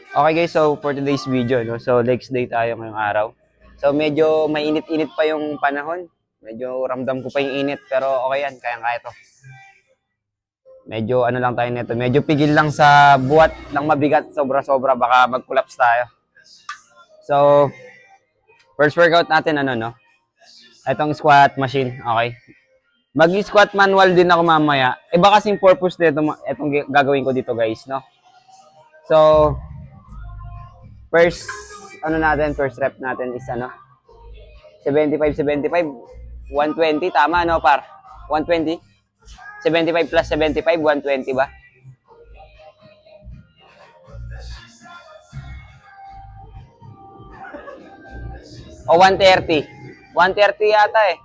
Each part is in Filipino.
Okay guys, so for today's video, no, so legs day tayo ngayong araw. So medyo mainit-init pa yung panahon. Medyo ramdam ko pa yung init, pero okay yan, kayang-kaya to. Medyo ano lang tayo nito, medyo pigil lang sa buhat ng mabigat, sobra-sobra, baka mag-collapse tayo. So, first workout natin, ano, no? Itong squat machine, okay? Mag-squat manual din ako mamaya. Iba kasing purpose nito, itong gagawin ko dito guys, no? So, first, first rep natin is ano? 75, 120, tama, no, par? 120? 75 plus 75, 120 ba? O 130? 130 yata eh.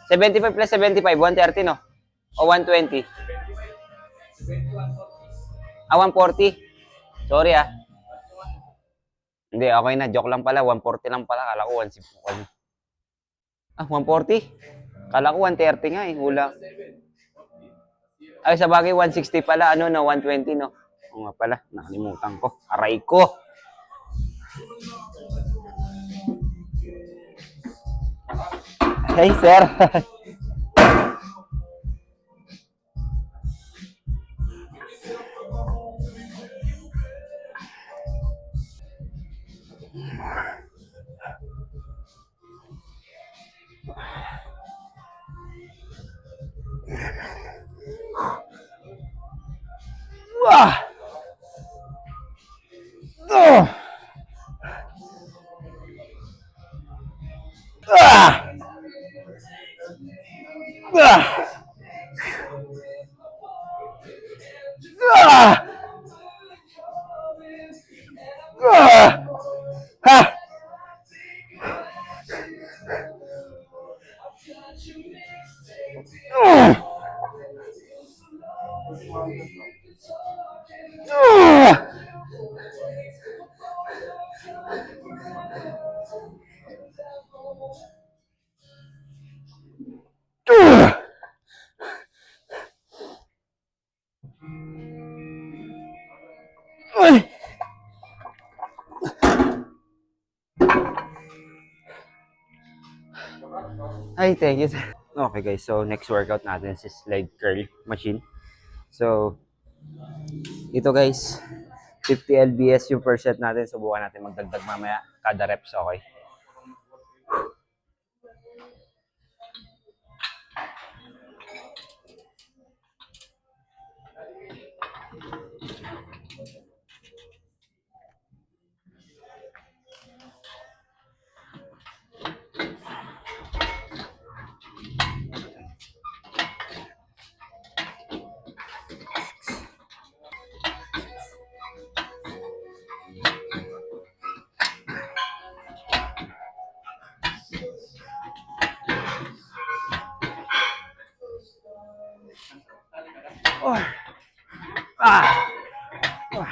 75 plus 75, 130, no? O 120? 140? Sorry ah. Hindi, okay na. Joke lang pala. 140 lang pala. Kala ko 160. 140? Kala ko 130 nga eh. Hula. Ay, sa bagay, 160 pala. Ano, no? 120, no? O nga pala. Nakalimutan ko. Aray ko. Hey, sir. Ah! Ah! Ah! Ah! Ah! Ha! Ah! Ah! Ah! Ay, thank you, sir. Okay guys, so next workout natin is leg curl machine. So, ito guys, 50 lbs yung per set natin. Subukan natin magdagdag mamaya kada reps, okay? Oh. Ah! Oh.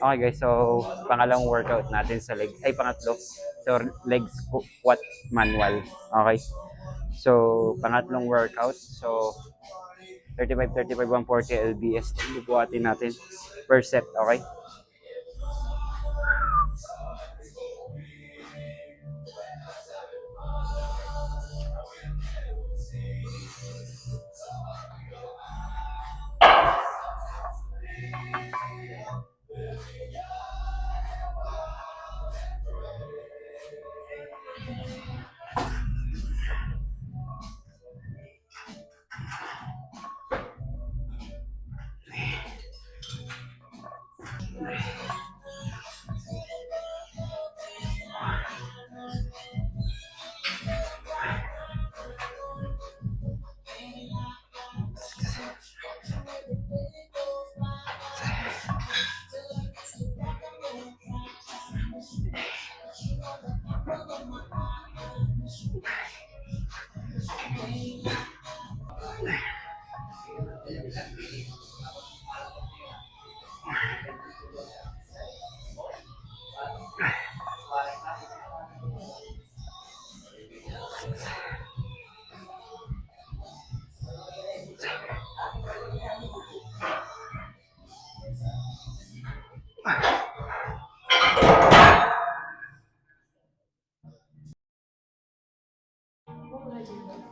Okay guys, so pangalawang workout natin sa leg, ay pangatlo. So leg squat manual. Okay. So pangatlong workout. So 35, 140 lbs. Bubuhatin natin per set, okay?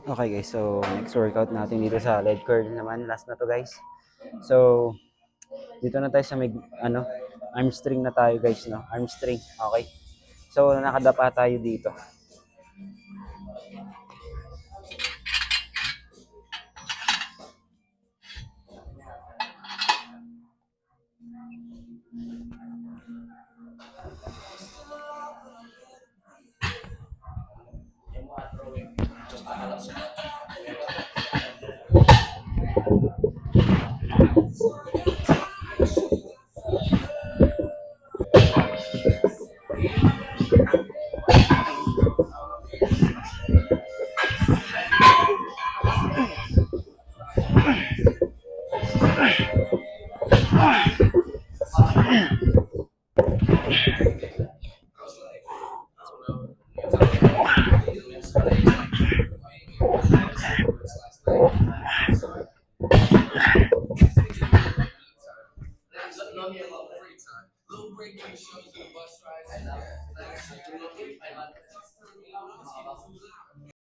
Okay guys, so next workout natin dito sa leg curl naman. Last na to guys. So, dito na tayo sa may, arm string na tayo guys, no? Arm string, okay. So, nakadapa tayo dito.